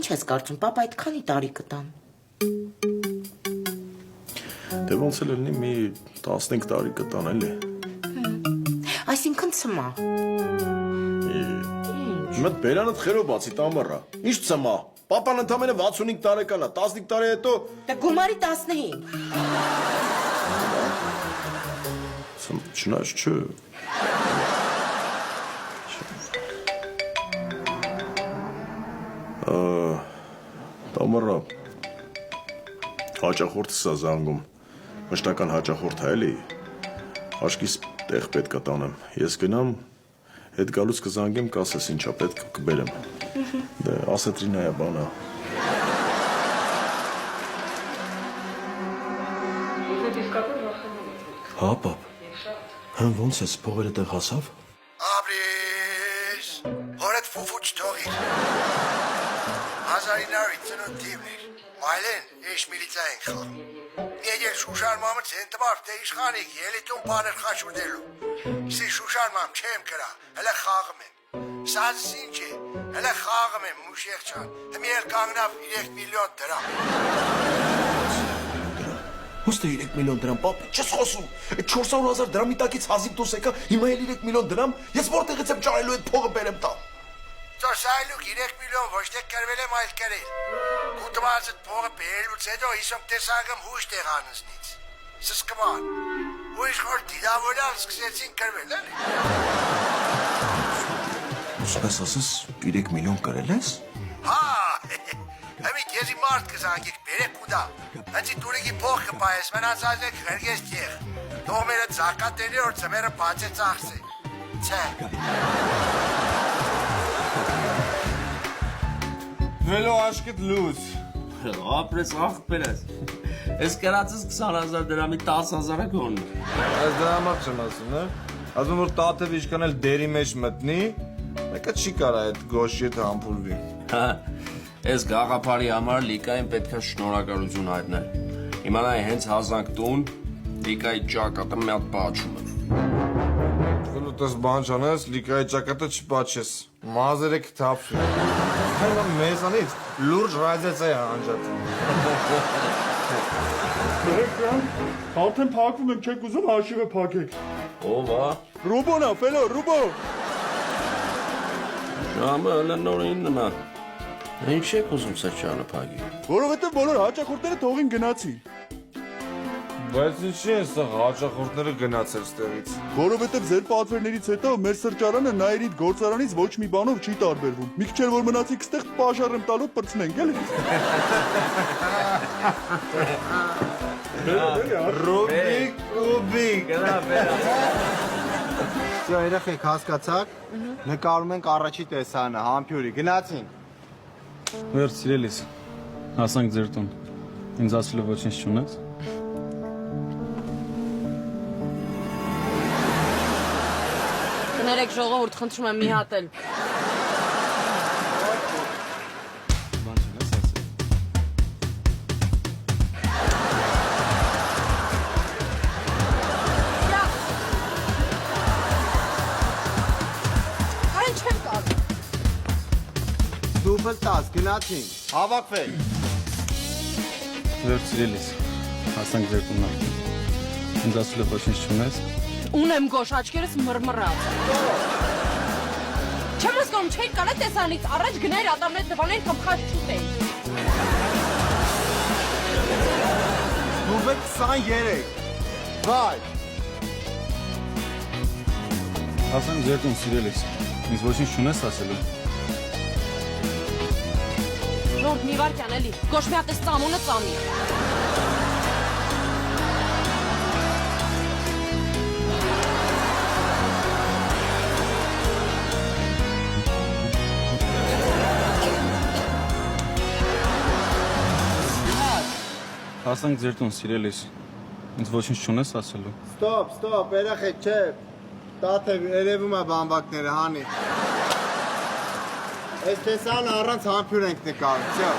Ինչ ես կարծում, պապա այդքանի տարի կտան։ Դե ոնց էլ լինի մի 15 տարի կտան էլի։ Այսինքն ցմա։ Մտ բերանդ խերով բացի տամարա։ Ինչ ցմա։ Պապան ընդամենը 65 տարեկան է, 15 տարի հետո Դե գումարի 15։ Չնայած չէ։ Տամարա հաճախորդս է զանգում։ Մշտական հաճախորդ է էլի։ Աշկիս տեղ պետք է տանեմ։ Ես գնամ, հետ գալուց կզանգեմ, կասես ինչա պետք կբերեմ։ Դե ասետրինա է բանա։ Հա, պապ։ Հն ոնց ես փողերը տեղ հասավ։ Ապրես, հորդ ֆուֆուչ թողիր։ 1950 թիվներ, մայլեն էշ միլիցա ենք խաղում։ Եգեր շուշարմամը ցենտմար թե իշխանիկ ելիտուն բաներ խաշուրդելու։ Սի շուշարմամ չեմ կրա, հələ խաղում եմ։ Սազս ինչ է, հələ խաղում եմ մուշեղ չան, հմիել կանգնավ 3 միլիոն դրամ։ Ոստե 3 միլիոն դրամ, պապ, չես խոսում։ Այդ 400,000 դրամի տակից հազիվ դուրս եկա, հիմա էլ 3 միլիոն դրամ, ես որտեղից եմ ճարելու այդ փողը բերեմ տա։ Ծոսայլուկ 3 միլիոն ոչ թե կրվել եմ այլ կրել։ Կուտմած այդ փողը բերելուց հետո 50 տեսակում հույժ տեղ անզնից։ Սսկման։ Հույժ խոր դիդավորյալ սկսեցին կրվել, էլի։ Ուսպես ասես 3 միլիոն կրել ես։ Հա, Հմի կեզի մարդ կզանգեք, բերեք ու դա։ Հնցի տուրիգի փող կպայես, մնացած եք հրգես տեղ։ Դողմերը ծակատելի որ ծմերը բաց է ծախսե։ Չէ։ Վելո աշկդ լուց։ Ապրես աղբերես։ Ես կրածս 20,000 դրամի 10,000-ը գոնն։ Այս դրամակ չեմ ասում, հա։ Ասում որ տաթև իշքան էլ դերի մեջ մտնի, մեկը չի կարա այդ գոշի հետ համբուրվի։ Ես գաղափարի համար Լիկային պետք է շնորհակալություն հայտնել։ Իմանայի հենց հազանգ տուն Լիկայի ճակատը մի հատ պաչում եմ։ Վելո տես բան չանես, Լիկայի ճակատը չպաչես։ Մազերը կթափվի։ Հայմա մեզանից լուրջ ռադիացիա է անջատում։ Բերեկան, արդեն փակվում եմ, չեք ուզում հաշիվը փակեք։ Ով է։ Ռուբոնա, ֆելո, Ռուբո։ Ժամը հələ նոր 9-ն է։ Ինչ եք ուզում սրճարանը փակի։ Որովհետև բոլոր հաճախորդները թողին գնացին։ Բայց ինչի են սա հաճախորդները գնացել ստեղից։ Որովհետև ձեր պատվերներից հետո մեր սրճարանը Նայիրիդ գործարանից ոչ մի բանով չի տարբերվում։ Մի քիչ որ մնացիք ստեղ պաշար եմ տալու պրծնենք, էլի։ Ռուբիկ, Ռուբիկ։ Գնա բերա։ Սա երեխեք հասկացաք, նկարում ենք առաջի տեսանը, համբյուրի, գնացին։ Վերջ սիրելիս, հասանք ձեր տուն, ինձ ասելու ոչինչ չունես։ Կներեք ժողովուրդ, խնդրում եմ մի հատ էլ։ Բան չունես ասել։ Արեն չեմ կար։ Դուբլ 10, գնացին, հավաքվեք։ Վերջ սիրելիս, հասանք ձեր տուն արդեն, ինձ ասելու ոչինչ չունես։ Ունեմ գոշ, աչքերս մռմռած։ Չեմ հասկանում, չէի կարա տեսանից առաջ գներ ատամներ դվաներ կամ խաչ չուտեի։ Դուբլ 23, վայ։ Հասանք ձեր տուն սիրելիս, ինձ ոչինչ չունես ասելու։ Ժորդ մի վարկյան էլի, գոշ մի հատ ես ծամոնը ծամի։ Հասանք ձեր տուն սիրելիս, ինձ ոչինչ չունես ասելու։ Ստոպ, երեխեք, չէ, տաթև երևում է բամբակները, հանի։ Այս տեսանը առանց համբյուր ենք նկարում, չո։